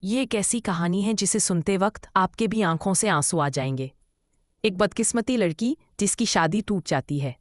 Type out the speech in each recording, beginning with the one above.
ये एक ऐसी कहानी है जिसे सुनते वक्त आपके भी आंखों से आंसू आ जाएंगे। एक बदकिस्मती लड़की जिसकी शादी टूट जाती है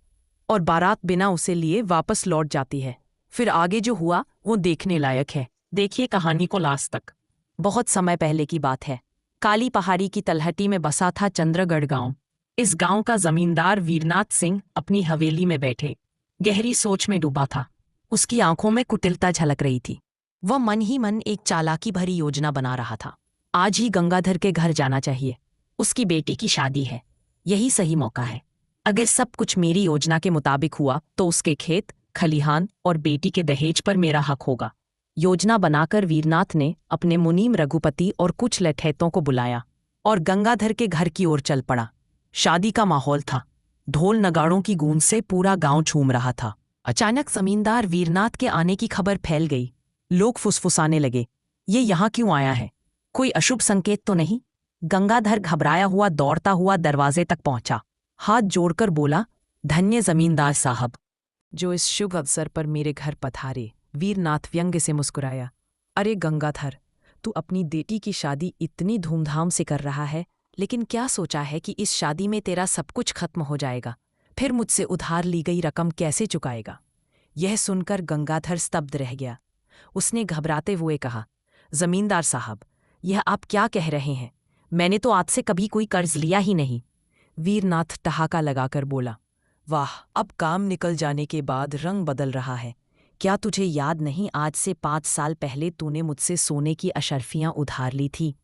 और बारात बिना उसे लिए वापस लौट जाती है। फिर आगे जो हुआ वो देखने लायक है। देखिए कहानी को लास्ट तक। बहुत समय पहले की बात है। काली पहाड़ी की तलहटी में बसा था चंद्रगढ़ गांव। इस गांव का जमींदार वीरनाथ सिंह अपनी हवेली में बैठे गहरी सोच में डूबा था। उसकी आंखों में कुटिलता झलक रही थी। वह मन ही मन एक चालाकी भरी योजना बना रहा था। आज ही गंगाधर के घर जाना चाहिए। उसकी बेटी की शादी है। यही सही मौका है। अगर सब कुछ मेरी योजना के मुताबिक हुआ तो उसके खेत, खलिहान और बेटी के दहेज पर मेरा हक होगा। योजना बनाकर वीरनाथ ने अपने मुनीम रघुपति और कुछ लठैतों को बुलाया और गंगाधर के घर की ओर चल पड़ा। शादी का माहौल था। ढोल नगाड़ों की गूंज से पूरा गांव झूम रहा था। अचानक जमींदार वीरनाथ के आने की खबर फैल गई। लोग फुसफुसाने लगे, ये यहाँ क्यों आया है? कोई अशुभ संकेत तो नहीं? गंगाधर घबराया हुआ दौड़ता हुआ दरवाजे तक पहुंचा। हाथ जोड़कर बोला, धन्य जमींदार साहब, जो इस शुभ अवसर पर मेरे घर पधारे। वीरनाथ व्यंग्य से मुस्कुराया। अरे गंगाधर, तू अपनी बेटी की शादी इतनी धूमधाम से कर रहा है, लेकिन क्या सोचा है कि इस शादी में तेरा सब कुछ खत्म हो जाएगा? फिर मुझसे उधार ली गई रकम कैसे चुकाएगा? यह सुनकर गंगाधर स्तब्ध रह गया। उसने घबराते हुए कहा, जमींदार साहब, यह आप क्या कह रहे हैं? मैंने तो आपसे कभी कोई कर्ज लिया ही नहीं। वीरनाथ ठहाका लगाकर बोला, वाह, अब काम निकल जाने के बाद रंग बदल रहा है। क्या तुझे याद नहीं, आज से 5 साल पहले तूने मुझसे सोने की अशर्फियां उधार ली थी?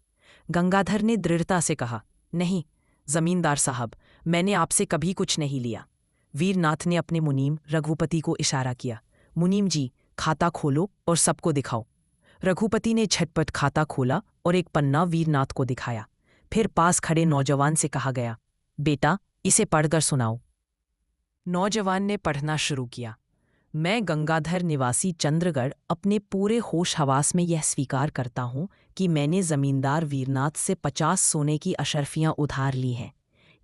गंगाधर ने दृढ़ता से कहा, नहीं जमींदार साहब, मैंने आपसे कभी कुछ नहीं लिया। वीरनाथ ने अपने मुनीम रघुपति को इशारा किया। मुनीम जी, खाता खोलो और सबको दिखाओ। रघुपति ने झटपट खाता खोला और एक पन्ना वीरनाथ को दिखाया। फिर पास खड़े नौजवान से कहा गया, बेटा, इसे पढ़कर सुनाओ। नौजवान ने पढ़ना शुरू किया। मैं गंगाधर निवासी चंद्रगढ़ अपने पूरे होश हवास में यह स्वीकार करता हूं कि मैंने जमींदार वीरनाथ से 50 सोने की अशर्फियां उधार ली हैं।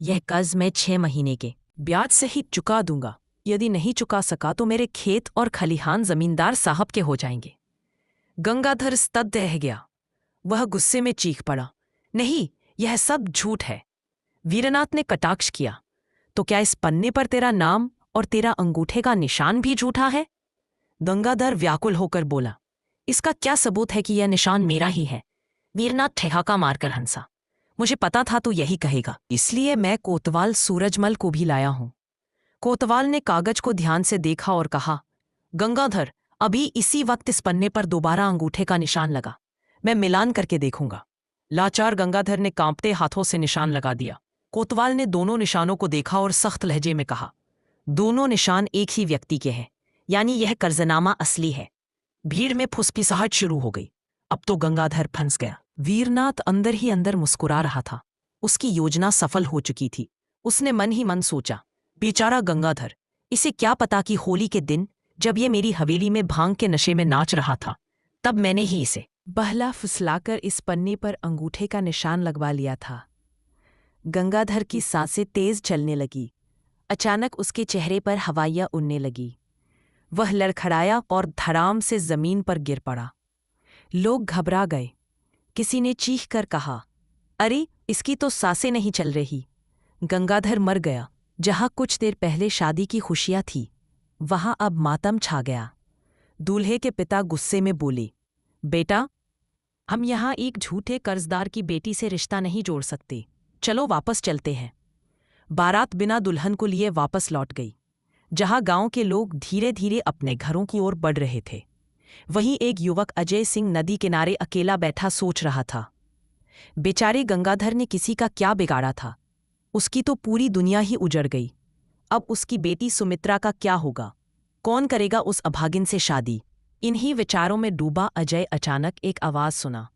यह कर्ज मैं 6 महीने के ब्याज सहित चुका दूंगा। यदि नहीं चुका सका तो मेरे खेत और खलिहान जमींदार साहब के हो जाएंगे। गंगाधर स्तब्ध रह गया। वह गुस्से में चीख पड़ा, नहीं, यह सब झूठ है। वीरनाथ ने कटाक्ष किया, तो क्या इस पन्ने पर तेरा नाम और तेरा अंगूठे का निशान भी झूठा है? गंगाधर व्याकुल होकर बोला, इसका क्या सबूत है कि यह निशान मेरा ही है? वीरनाथ ठहाका मारकर हंसा। मुझे पता था तू यही कहेगा, इसलिए मैं कोतवाल सूरजमल को भी लाया हूं। कोतवाल ने कागज को ध्यान से देखा और कहा, गंगाधर, अभी इसी वक्त इस पन्ने पर दोबारा अंगूठे का निशान लगा। मैं मिलान करके देखूंगा। लाचार गंगाधर ने कांपते हाथों से निशान लगा दिया। कोतवाल ने दोनों निशानों को देखा और सख्त लहजे में कहा, दोनों निशान एक ही व्यक्ति के हैं, यानी यह कर्जनामा असली है। भीड़ में फुसफिसाहट शुरू हो गई। अब तो गंगाधर फंस गया। वीरनाथ अंदर ही अंदर मुस्कुरा रहा था। उसकी योजना सफल हो चुकी थी। उसने मन ही मन सोचा, बेचारा गंगाधर, इसे क्या पता कि होली के दिन जब ये मेरी हवेली में भांग के नशे में नाच रहा था, तब मैंने ही इसे बहला फुसलाकर इस पन्ने पर अंगूठे का निशान लगवा लिया था। गंगाधर की सांसें तेज चलने लगी। अचानक उसके चेहरे पर हवाइयां उड़ने लगी। वह लड़खड़ाया और धड़ाम से जमीन पर गिर पड़ा। लोग घबरा गए। किसी ने चीख कर कहा, अरे, इसकी तो सांसें नहीं चल रही। गंगाधर मर गया। जहां कुछ देर पहले शादी की खुशियां थी, वहां अब मातम छा गया। दूल्हे के पिता गुस्से में बोले, बेटा, हम यहां एक झूठे कर्जदार की बेटी से रिश्ता नहीं जोड़ सकते। चलो वापस चलते हैं। बारात बिना दुल्हन को लिए वापस लौट गई। जहां गांव के लोग धीरे धीरे अपने घरों की ओर बढ़ रहे थे, वहीं एक युवक अजय सिंह नदी किनारे अकेला बैठा सोच रहा था। बेचारे गंगाधर ने किसी का क्या बिगाड़ा था? उसकी तो पूरी दुनिया ही उजड़ गई। अब उसकी बेटी सुमित्रा का क्या होगा? कौन करेगा उस अभागिन से शादी? इन्हीं विचारों में डूबा अजय अचानक एक आवाज सुना,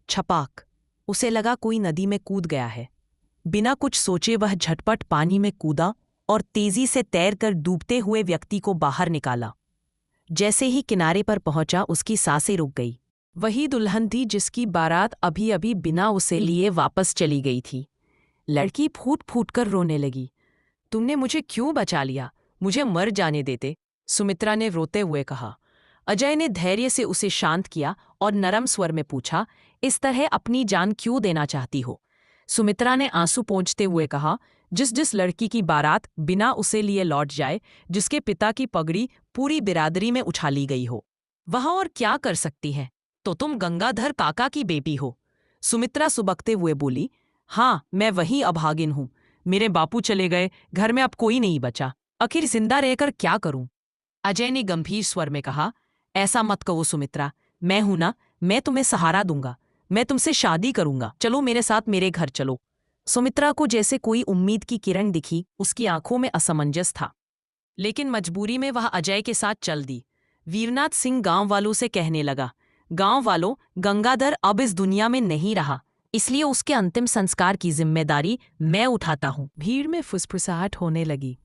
छपाक। उसे लगा कोई नदी में कूद गया है। बिना कुछ सोचे वह झटपट पानी में कूदा और तेजी से तैरकर डूबते हुए व्यक्ति को बाहर निकाला। जैसे ही किनारे पर पहुंचा, उसकी सांसें रुक गई। वही दुल्हन थी जिसकी बारात अभी अभी बिना उसे लिए वापस चली गई थी। लड़की फूट फूट कर रोने लगी, तुमने मुझे क्यों बचा लिया? मुझे मर जाने देते। सुमित्रा ने रोते हुए कहा, अजय ने धैर्य से उसे शांत किया और नरम स्वर में पूछा, इस तरह अपनी जान क्यों देना चाहती हो? सुमित्रा ने आंसू पोंछते हुए कहा, जिस लड़की की बारात बिना उसे लिए लौट जाए, जिसके पिता की पगड़ी पूरी बिरादरी में उठा ली गई हो, वह और क्या कर सकती है? तो तुम गंगाधर काका की बेटी हो। सुमित्रा सुबकते हुए बोली, हाँ, मैं वही अभागिन हूं। मेरे बापू चले गए, घर में अब कोई नहीं बचा, आखिर जिंदा रहकर क्या करूं? अजय ने गंभीर स्वर में कहा, ऐसा मत कहो सुमित्रा, मैं हूं ना, मैं तुम्हें सहारा दूंगा, मैं तुमसे शादी करूंगा, चलो मेरे साथ, मेरे घर चलो। सुमित्रा को जैसे कोई उम्मीद की किरण दिखी, उसकी आंखों में असमंजस था, लेकिन मजबूरी में वह अजय के साथ चल दी। वीरनाथ सिंह गांव वालों से कहने लगा, गांव वालों, गंगाधर अब इस दुनिया में नहीं रहा, इसलिए उसके अंतिम संस्कार की जिम्मेदारी मैं उठाता हूं। भीड़ में फुसफुसाहट होने लगी।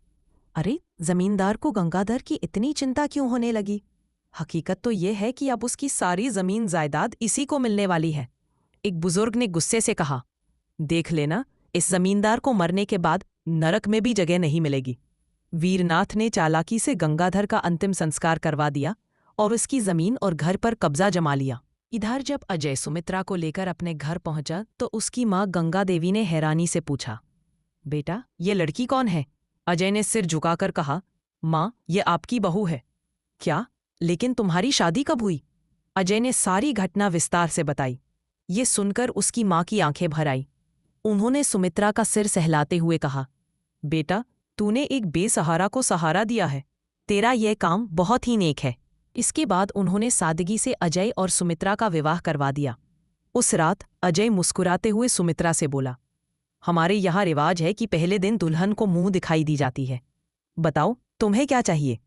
अरे, जमींदार को गंगाधर की इतनी चिंता क्यों होने लगी? हकीकत तो यह है कि अब उसकी सारी जमीन जायदाद इसी को मिलने वाली है। एक बुजुर्ग ने गुस्से से कहा, देख लेना, इस जमींदार को मरने के बाद नरक में भी जगह नहीं मिलेगी। वीरनाथ ने चालाकी से गंगाधर का अंतिम संस्कार करवा दिया और उसकी जमीन और घर पर कब्जा जमा लिया। इधर जब अजय सुमित्रा को लेकर अपने घर पहुंचा तो उसकी मां गंगा देवी ने हैरानी से पूछा, बेटा, ये लड़की कौन है? अजय ने सिर झुकाकर कहा, मां, ये आपकी बहू है। क्या? लेकिन तुम्हारी शादी कब हुई? अजय ने सारी घटना विस्तार से बताई। ये सुनकर उसकी मां की आंखें भर आई। उन्होंने सुमित्रा का सिर सहलाते हुए कहा, बेटा, तूने एक बेसहारा को सहारा दिया है, तेरा यह काम बहुत ही नेक है। इसके बाद उन्होंने सादगी से अजय और सुमित्रा का विवाह करवा दिया। उस रात अजय मुस्कुराते हुए सुमित्रा से बोला, हमारे यहाँ रिवाज है कि पहले दिन दुल्हन को मुंह दिखाई दी जाती है। बताओ, तुम्हें क्या चाहिए?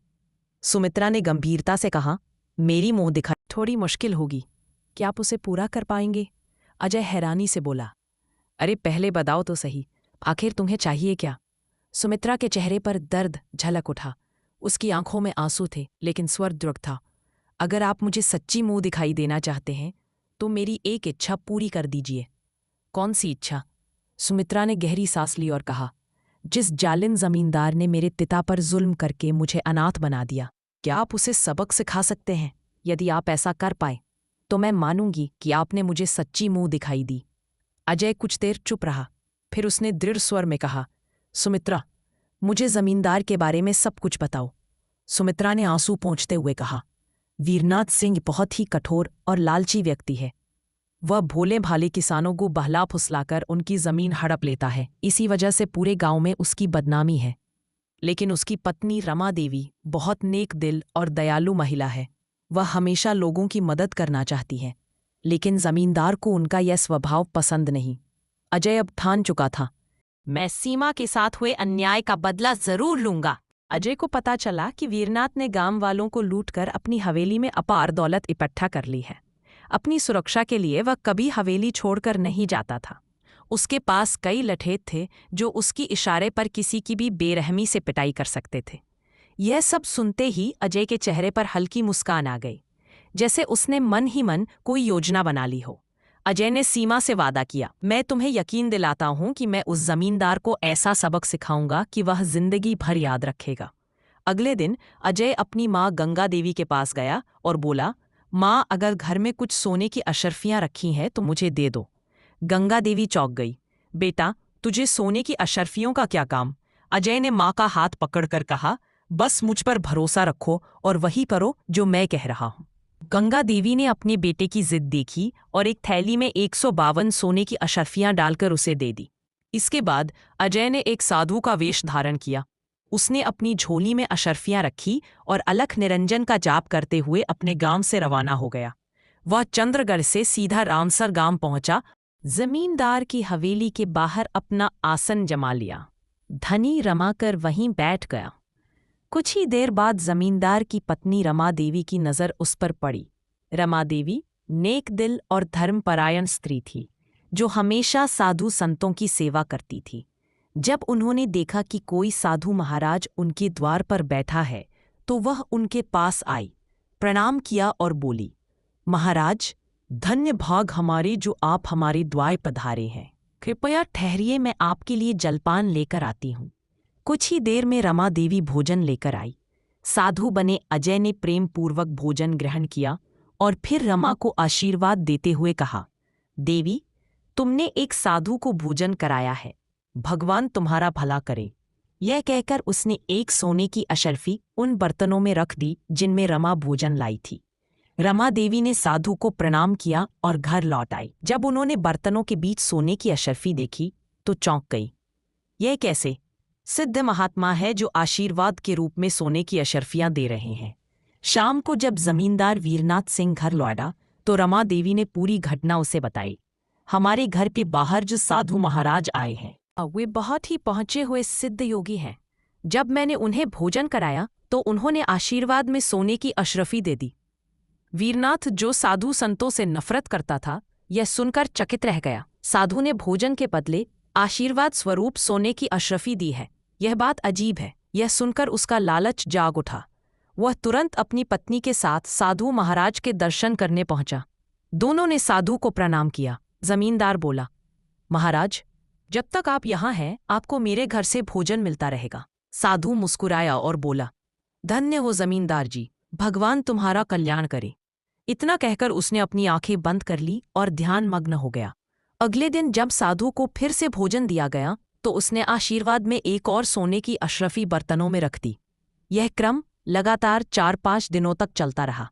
सुमित्रा ने गंभीरता से कहा, मेरी मुंह दिखाई थोड़ी मुश्किल होगी, क्या आप उसे पूरा कर पाएंगे? अजय हैरानी से बोला, अरे पहले बताओ तो सही, आखिर तुम्हें चाहिए क्या? सुमित्रा के चेहरे पर दर्द झलक उठा। उसकी आंखों में आंसू थे, लेकिन स्वर दृढ़ था। अगर आप मुझे सच्ची मुंह दिखाई देना चाहते हैं तो मेरी एक इच्छा पूरी कर दीजिए। कौन सी इच्छा? सुमित्रा ने गहरी सांस ली और कहा, जिस जालिम जमींदार ने मेरे पिता पर जुल्म करके मुझे अनाथ बना दिया, क्या आप उसे सबक सिखा सकते हैं? यदि आप ऐसा कर पाए तो मैं मानूंगी कि आपने मुझे सच्ची मुंह दिखाई दी। अजय कुछ देर चुप रहा, फिर उसने दृढ़ स्वर में कहा, सुमित्रा, मुझे जमींदार के बारे में सब कुछ बताओ। सुमित्रा ने आंसू पोंछते हुए कहा, वीरनाथ सिंह बहुत ही कठोर और लालची व्यक्ति है। वह भोले भाले किसानों को बहला फुसलाकर उनकी जमीन हड़प लेता है, इसी वजह से पूरे गांव में उसकी बदनामी है। लेकिन उसकी पत्नी रमा देवी बहुत नेक दिल और दयालु महिला है। वह हमेशा लोगों की मदद करना चाहती है, लेकिन जमींदार को उनका यह स्वभाव पसंद नहीं। अजय अब ठान चुका था, मैं सीमा के साथ हुए अन्याय का बदला जरूर लूंगा। अजय को पता चला कि वीरनाथ ने गांव वालों को लूटकर अपनी हवेली में अपार दौलत इकट्ठा कर ली है। अपनी सुरक्षा के लिए वह कभी हवेली छोड़कर नहीं जाता था। उसके पास कई लठेत थे जो उसकी इशारे पर किसी की भी बेरहमी से पिटाई कर सकते थे। यह सब सुनते ही अजय के चेहरे पर हल्की मुस्कान आ गई, जैसे उसने मन ही मन कोई योजना बना ली हो। अजय ने सीमा से वादा किया, मैं तुम्हें यकीन दिलाता हूं कि मैं उस जमींदार को ऐसा सबक सिखाऊंगा कि वह जिंदगी भर याद रखेगा। अगले दिन अजय अपनी माँ गंगा देवी के पास गया और बोला, माँ, अगर घर में कुछ सोने की अशर्फियां रखी हैं तो मुझे दे दो। गंगा देवी चौंक गई। बेटा, तुझे सोने की अशर्फियों का क्या काम? अजय ने माँ का हाथ पकड़कर कहा, बस मुझ पर भरोसा रखो और वही करो जो मैं कह रहा हूँ। गंगा देवी ने अपने बेटे की जिद देखी और एक थैली में 152 सोने की अशर्फियां डालकर उसे दे दी। इसके बाद अजय ने एक साधु का वेश धारण किया। उसने अपनी झोली में अशर्फियां रखी और अलख निरंजन का जाप करते हुए अपने गांव से रवाना हो गया। वह चंद्रगढ़ से सीधा रामसर गांव पहुंचा। जमींदार की हवेली के बाहर अपना आसन जमा लिया। धनी रमाकर वहीं बैठ गया। कुछ ही देर बाद जमींदार की पत्नी रमा देवी की नज़र उस पर पड़ी। रमा देवी नेक दिल और धर्मपरायण स्त्री थी, जो हमेशा साधु संतों की सेवा करती थी। जब उन्होंने देखा कि कोई साधु महाराज उनके द्वार पर बैठा है, तो वह उनके पास आई, प्रणाम किया और बोली, महाराज, धन्य भाग हमारे जो आप हमारे द्वार पधारे हैं। कृपया ठहरिए, मैं आपके लिए जलपान लेकर आती हूँ। कुछ ही देर में रमा देवी भोजन लेकर आई। साधु बने अजय ने प्रेम पूर्वक भोजन ग्रहण किया और फिर रमा को आशीर्वाद देते हुए कहा, देवी, तुमने एक साधु को भोजन कराया है, भगवान तुम्हारा भला करे। यह कहकर उसने एक सोने की अशर्फी उन बर्तनों में रख दी जिनमें रमा भोजन लाई थी। रमा देवी ने साधु को प्रणाम किया और घर लौट आई। जब उन्होंने बर्तनों के बीच सोने की अशर्फी देखी तो चौंक गई। यह कैसे? सिद्ध महात्मा है जो आशीर्वाद के रूप में सोने की अशर्फियां दे रहे हैं। शाम को जब जमींदार वीरनाथ सिंह घर लौटा तो रमा देवी ने पूरी घटना उसे बताई। हमारे घर के बाहर जो साधु महाराज आए हैं, वे बहुत ही पहुंचे हुए सिद्ध योगी हैं। जब मैंने उन्हें भोजन कराया तो उन्होंने आशीर्वाद में सोने की अशर्फी दे दी। वीरनाथ, जो साधु संतों से नफरत करता था, यह सुनकर चकित रह गया। साधु ने भोजन के बदले आशीर्वाद स्वरूप सोने की अशर्फी दी है। यह बात अजीब है। यह सुनकर उसका लालच जाग उठा। वह तुरंत अपनी पत्नी के साथ साधु महाराज के दर्शन करने पहुंचा। दोनों ने साधु को प्रणाम किया। जमींदार बोला, महाराज, जब तक आप यहाँ हैं आपको मेरे घर से भोजन मिलता रहेगा। साधु मुस्कुराया और बोला, धन्य हो जमींदार जी, भगवान तुम्हारा कल्याण करे। इतना कहकर उसने अपनी आंखें बंद कर ली और ध्यान मग्न हो गया। अगले दिन जब साधु को फिर से भोजन दिया गया तो उसने आशीर्वाद में एक और सोने की अशर्फी बर्तनों में रख दी। यह क्रम लगातार 4-5 दिनों तक चलता रहा।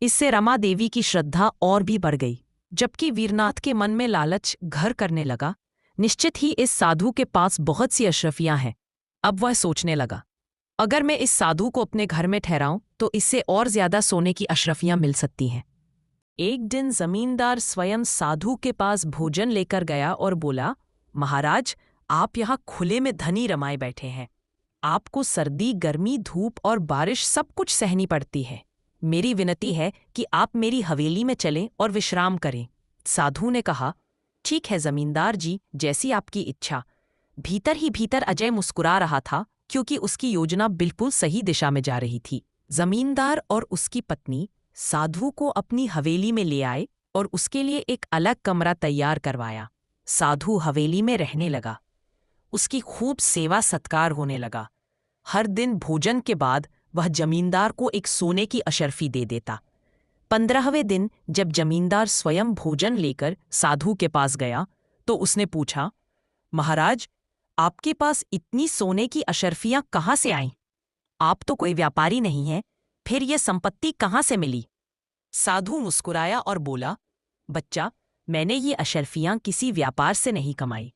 इससे रमा देवी की श्रद्धा और भी बढ़ गई। जबकि वीरनाथ के मन में लालच घर करने लगा। निश्चित ही इस साधु के पास बहुत सी अशर्फियां हैं। अब वह सोचने लगा, अगर मैं इस साधु को अपने घर में ठहराऊं तो इससे और ज्यादा सोने की अशर्फियां मिल सकती हैं। एक दिन जमींदार स्वयं साधु के पास भोजन लेकर गया और बोला, महाराज, आप यहाँ खुले में धनी रमाए बैठे हैं। आपको सर्दी, गर्मी, धूप और बारिश सब कुछ सहनी पड़ती है। मेरी विनती है कि आप मेरी हवेली में चलें और विश्राम करें। साधु ने कहा, ठीक है जमींदार जी, जैसी आपकी इच्छा। भीतर ही भीतर अजय मुस्कुरा रहा था क्योंकि उसकी योजना बिल्कुल सही दिशा में जा रही थी। जमींदार और उसकी पत्नी साधु को अपनी हवेली में ले आए और उसके लिए एक अलग कमरा तैयार करवाया। साधु हवेली में रहने लगा। उसकी खूब सेवा सत्कार होने लगा। हर दिन भोजन के बाद वह जमींदार को एक सोने की अशर्फी दे देता। 15वें दिन जब जमींदार स्वयं भोजन लेकर साधु के पास गया तो उसने पूछा, महाराज, आपके पास इतनी सोने की अशर्फियां कहाँ से आईं? आप तो कोई व्यापारी नहीं हैं, फिर यह संपत्ति कहाँ से मिली? साधु मुस्कुराया और बोला, बच्चा, मैंने ये अशर्फियां किसी व्यापार से नहीं कमाई।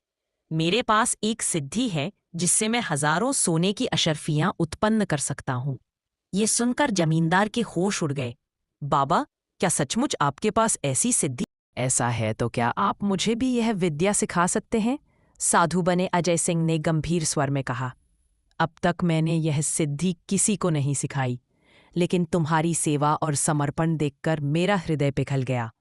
मेरे पास एक सिद्धि है जिससे मैं हजारों सोने की अशर्फियां उत्पन्न कर सकता हूं। ये सुनकर जमींदार के होश उड़ गए। बाबा, क्या सचमुच आपके पास ऐसी सिद्धि? ऐसा है तो क्या आप मुझे भी यह विद्या सिखा सकते हैं? साधु बने अजय सिंह ने गंभीर स्वर में कहा, अब तक मैंने यह सिद्धि किसी को नहीं सिखाई, लेकिन तुम्हारी सेवा और समर्पण देखकर मेरा हृदय पिघल गया।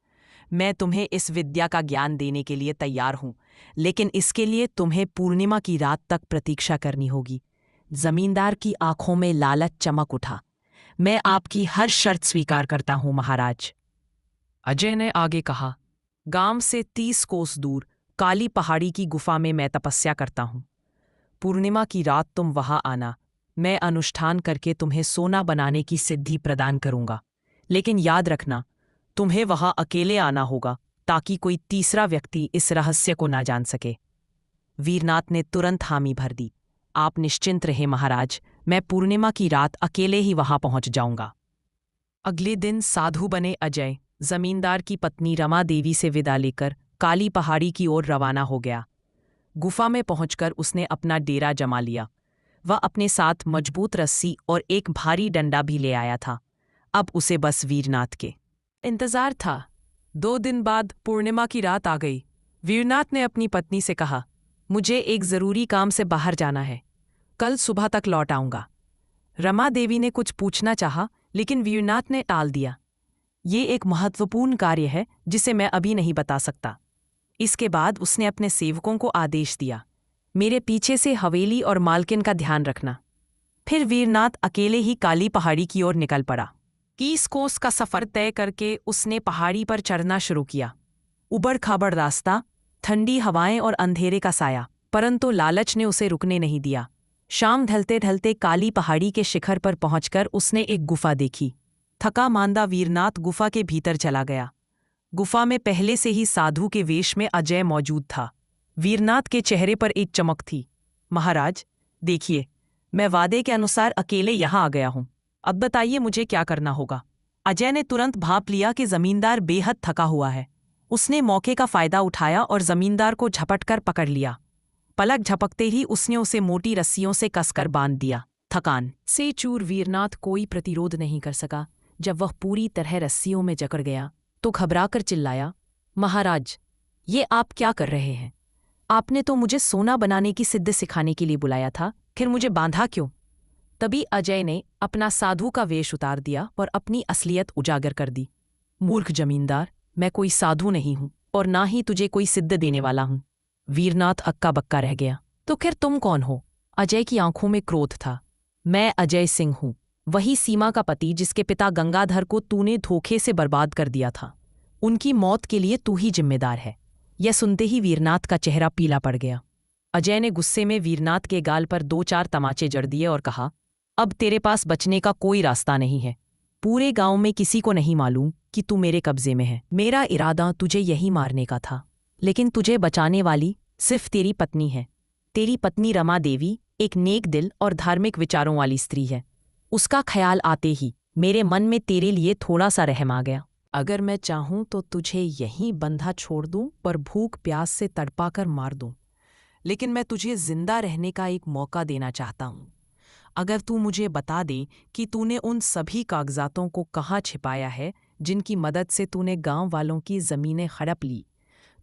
मैं तुम्हें इस विद्या का ज्ञान देने के लिए तैयार हूं, लेकिन इसके लिए तुम्हें पूर्णिमा की रात तक प्रतीक्षा करनी होगी। जमींदार की आंखों में लालच चमक उठा। मैं आपकी हर शर्त स्वीकार करता हूं महाराज। अजय ने आगे कहा, गांव से 30 कोस दूर काली पहाड़ी की गुफा में मैं तपस्या करता हूं। पूर्णिमा की रात तुम वहां आना। मैं अनुष्ठान करके तुम्हें सोना बनाने की सिद्धि प्रदान करूंगा, लेकिन याद रखना, तुम्हें वहां अकेले आना होगा ताकि कोई तीसरा व्यक्ति इस रहस्य को ना जान सके। वीरनाथ ने तुरंत हामी भर दी। आप निश्चिंत रहे महाराज, मैं पूर्णिमा की रात अकेले ही वहां पहुंच जाऊंगा। अगले दिन साधु बने अजय जमींदार की पत्नी रमा देवी से विदा लेकर काली पहाड़ी की ओर रवाना हो गया। गुफा में पहुंचकर उसने अपना डेरा जमा लिया। वह अपने साथ मजबूत रस्सी और एक भारी डंडा भी ले आया था। अब उसे बस वीरनाथ के इंतजार था। 2 दिन बाद पूर्णिमा की रात आ गई। वीरनाथ ने अपनी पत्नी से कहा, मुझे एक जरूरी काम से बाहर जाना है, कल सुबह तक लौट आऊंगा। रमा देवी ने कुछ पूछना चाहा, लेकिन वीरनाथ ने टाल दिया। ये एक महत्वपूर्ण कार्य है जिसे मैं अभी नहीं बता सकता। इसके बाद उसने अपने सेवकों को आदेश दिया, मेरे पीछे से हवेली और मालकिन का ध्यान रखना। फिर वीरनाथ अकेले ही काली पहाड़ी की ओर निकल पड़ा। 30 कोस का सफर तय करके उसने पहाड़ी पर चढ़ना शुरू किया। उबड़ खाबड़ रास्ता, ठंडी हवाएं और अंधेरे का साया, परंतु लालच ने उसे रुकने नहीं दिया। शाम ढलते ढलते काली पहाड़ी के शिखर पर पहुंचकर उसने एक गुफा देखी। थका मांदा वीरनाथ गुफा के भीतर चला गया। गुफा में पहले से ही साधु के वेश में अजय मौजूद था। वीरनाथ के चेहरे पर एक चमक थी। महाराज, देखिए, मैं वादे के अनुसार अकेले यहाँ आ गया हूँ। अब बताइए मुझे क्या करना होगा। अजय ने तुरंत भांप लिया कि जमींदार बेहद थका हुआ है। उसने मौके का फायदा उठाया और जमींदार को झपटकर पकड़ लिया। पलक झपकते ही उसने उसे मोटी रस्सियों से कसकर बांध दिया। थकान से चूर वीरनाथ कोई प्रतिरोध नहीं कर सका। जब वह पूरी तरह रस्सियों में जकड़ गया तो घबराकर चिल्लाया, महाराज, ये आप क्या कर रहे हैं? आपने तो मुझे सोना बनाने की सिद्ध सिखाने के लिए बुलाया था, फिर मुझे बांधा क्यों? तभी अजय ने अपना साधु का वेश उतार दिया और अपनी असलियत उजागर कर दी। मूर्ख जमींदार, मैं कोई साधु नहीं हूं और ना ही तुझे कोई सिद्ध देने वाला हूं। वीरनाथ अक्का बक्का रह गया। तो फिर तुम कौन हो? अजय की आंखों में क्रोध था। मैं अजय सिंह हूं, वही सीमा का पति जिसके पिता गंगाधर को तूने धोखे से बर्बाद कर दिया था। उनकी मौत के लिए तू ही जिम्मेदार है। यह सुनते ही वीरनाथ का चेहरा पीला पड़ गया। अजय ने गुस्से में वीरनाथ के गाल पर 2-4 तमाचे जड़ दिए और कहा, अब तेरे पास बचने का कोई रास्ता नहीं है। पूरे गांव में किसी को नहीं मालूम कि तू मेरे कब्जे में है। मेरा इरादा तुझे यही मारने का था, लेकिन तुझे बचाने वाली सिर्फ तेरी पत्नी है। तेरी पत्नी रमा देवी एक नेक दिल और धार्मिक विचारों वाली स्त्री है। उसका ख्याल आते ही मेरे मन में तेरे लिए थोड़ा सा रहम आ गया। अगर मैं चाहूं तो तुझे यहीं बंधा छोड़ दूं पर भूख प्यास से तड़पा कर मार दूं, लेकिन मैं तुझे जिंदा रहने का एक मौका देना चाहता हूं। अगर तू मुझे बता दे कि तूने उन सभी कागजातों को कहाँ छिपाया है जिनकी मदद से तूने गांव वालों की जमीनें हड़प ली,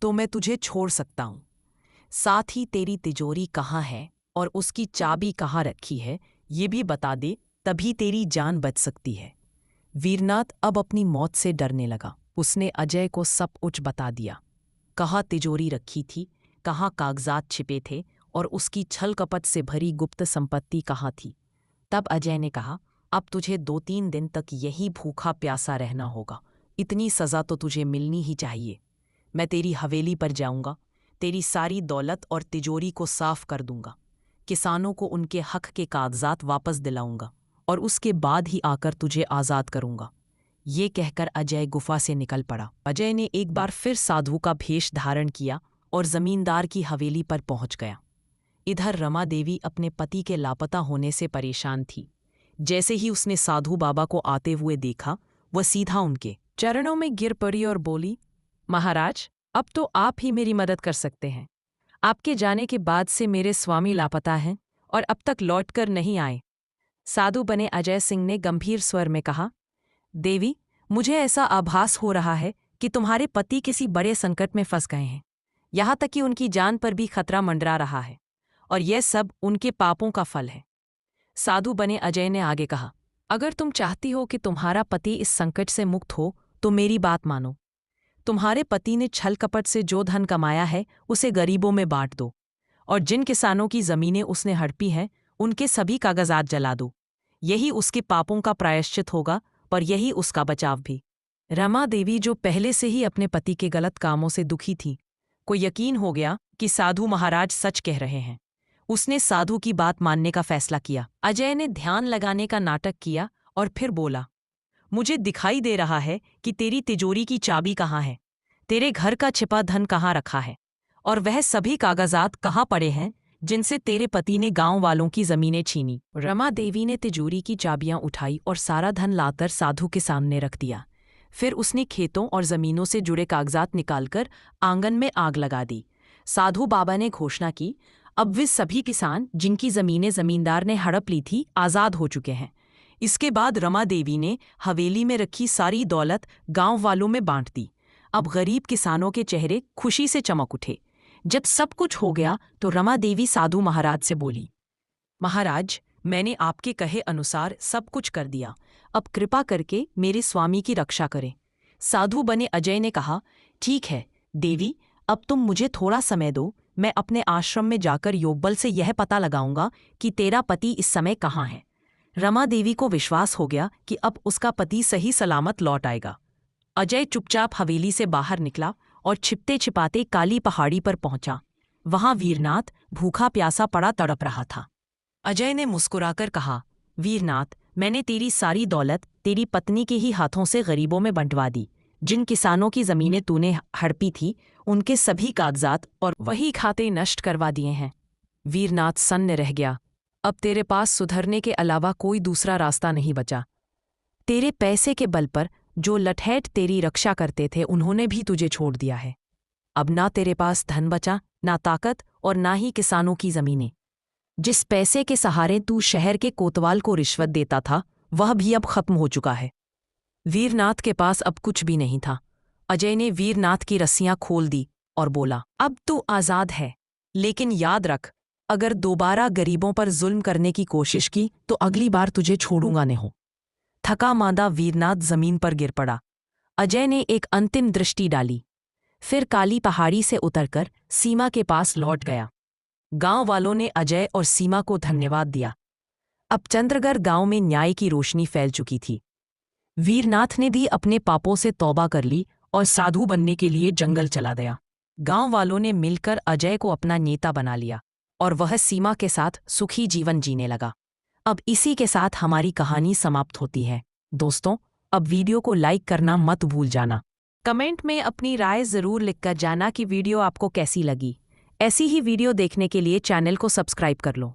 तो मैं तुझे छोड़ सकता हूं। साथ ही तेरी तिजोरी कहाँ है और उसकी चाबी कहाँ रखी है ये भी बता दे, तभी तेरी जान बच सकती है। वीरनाथ अब अपनी मौत से डरने लगा। उसने अजय को सब कुछ बता दिया। कहाँ तिजोरी रखी थी, कहाँ कागजात छिपे थे और उसकी छल कपट से भरी गुप्त संपत्ति कहाँ थी। तब अजय ने कहा, अब तुझे 2-3 दिन तक यही भूखा प्यासा रहना होगा। इतनी सज़ा तो तुझे मिलनी ही चाहिए। मैं तेरी हवेली पर जाऊंगा, तेरी सारी दौलत और तिजोरी को साफ कर दूंगा, किसानों को उनके हक के कागजात वापस दिलाऊंगा और उसके बाद ही आकर तुझे आज़ाद करूंगा। ये कहकर अजय गुफा से निकल पड़ा। अजय ने एक बार फिर साधु का भेष धारण किया और जमींदार की हवेली पर पहुंच गया। इधर रमा देवी अपने पति के लापता होने से परेशान थी। जैसे ही उसने साधु बाबा को आते हुए देखा, वह सीधा उनके चरणों में गिर पड़ी और बोली, महाराज, अब तो आप ही मेरी मदद कर सकते हैं। आपके जाने के बाद से मेरे स्वामी लापता हैं और अब तक लौटकर नहीं आए। साधु बने अजय सिंह ने गंभीर स्वर में कहा, देवी, मुझे ऐसा आभास हो रहा है कि तुम्हारे पति किसी बड़े संकट में फंस गए हैं। यहाँ तक कि उनकी जान पर भी खतरा मंडरा रहा है और यह सब उनके पापों का फल है। साधु बने अजय ने आगे कहा, अगर तुम चाहती हो कि तुम्हारा पति इस संकट से मुक्त हो तो मेरी बात मानो। तुम्हारे पति ने छल कपट से जो धन कमाया है उसे गरीबों में बांट दो और जिन किसानों की जमीनें उसने हड़पी हैं उनके सभी कागजात जला दो। यही उसके पापों का प्रायश्चित होगा, पर यही उसका बचाव भी। रमा देवी, जो पहले से ही अपने पति के गलत कामों से दुखी थी, को यकीन हो गया कि साधु महाराज सच कह रहे हैं। उसने साधु की बात मानने का फैसला किया। अजय ने ध्यान लगाने का नाटक किया और फिर बोला, मुझे दिखाई दे रहा है कि तेरी तिजोरी की चाबी कहाँ है, तेरे घर का छिपा धन कहाँ रखा है और वह सभी कागजात कहाँ पड़े हैं जिनसे तेरे पति ने गांव वालों की जमीनें छीनी। रमा देवी ने तिजोरी की चाबियां उठाई और सारा धन लाकर साधु के सामने रख दिया। फिर उसने खेतों और जमीनों से जुड़े कागजात निकालकर आंगन में आग लगा दी। साधु बाबा ने घोषणा की, अब वे सभी किसान जिनकी जमीनें जमींदार ने हड़प ली थी आज़ाद हो चुके हैं। इसके बाद रमा देवी ने हवेली में रखी सारी दौलत गांव वालों में बांट दी। अब गरीब किसानों के चेहरे खुशी से चमक उठे। जब सब कुछ हो गया तो रमा देवी साधु महाराज से बोली, महाराज, मैंने आपके कहे अनुसार सब कुछ कर दिया। अब कृपा करके मेरे स्वामी की रक्षा करें। साधु बने अजय ने कहा, ठीक है देवी, अब तुम मुझे थोड़ा समय दो। मैं अपने आश्रम में जाकर योगबल से यह पता लगाऊंगा कि तेरा पति इस समय कहाँ है। रमा देवी को विश्वास हो गया कि अब उसका पति सही सलामत लौट आएगा। अजय चुपचाप हवेली से बाहर निकला और छिपते छिपाते काली पहाड़ी पर पहुंचा। वहां वीरनाथ भूखा प्यासा पड़ा तड़प रहा था। अजय ने मुस्कुराकर कहा, वीरनाथ, मैंने तेरी सारी दौलत तेरी पत्नी के ही हाथों से गरीबों में बंटवा दी। जिन किसानों की जमीनें तूने हड़पी थी उनके सभी कागजात और वही खाते नष्ट करवा दिए हैं। वीरनाथ सन्न रह गया। अब तेरे पास सुधरने के अलावा कोई दूसरा रास्ता नहीं बचा। तेरे पैसे के बल पर जो लठैत तेरी रक्षा करते थे उन्होंने भी तुझे छोड़ दिया है। अब ना तेरे पास धन बचा, ना ताकत और ना ही किसानों की जमीनें। जिस पैसे के सहारे तू शहर के कोतवाल को रिश्वत देता था वह भी अब खत्म हो चुका है। वीरनाथ के पास अब कुछ भी नहीं था। अजय ने वीरनाथ की रस्सियां खोल दी और बोला, अब तू आजाद है, लेकिन याद रख, अगर दोबारा गरीबों पर जुल्म करने की कोशिश की तो अगली बार तुझे छोड़ूंगा नहीं। थका मांदा वीरनाथ जमीन पर गिर पड़ा। अजय ने एक अंतिम दृष्टि डाली, फिर काली पहाड़ी से उतरकर सीमा के पास लौट गया। गांव वालों ने अजय और सीमा को धन्यवाद दिया। अब चंद्रगढ़ गांव में न्याय की रोशनी फैल चुकी थी। वीरनाथ ने भी अपने पापों से तौबा कर ली और साधु बनने के लिए जंगल चला गया। गांव वालों ने मिलकर अजय को अपना नेता बना लिया और वह सीमा के साथ सुखी जीवन जीने लगा। अब इसी के साथ हमारी कहानी समाप्त होती है। दोस्तों, अब वीडियो को लाइक करना मत भूल जाना। कमेंट में अपनी राय ज़रूर लिखकर जाना कि वीडियो आपको कैसी लगी। ऐसी ही वीडियो देखने के लिए चैनल को सब्सक्राइब कर लो।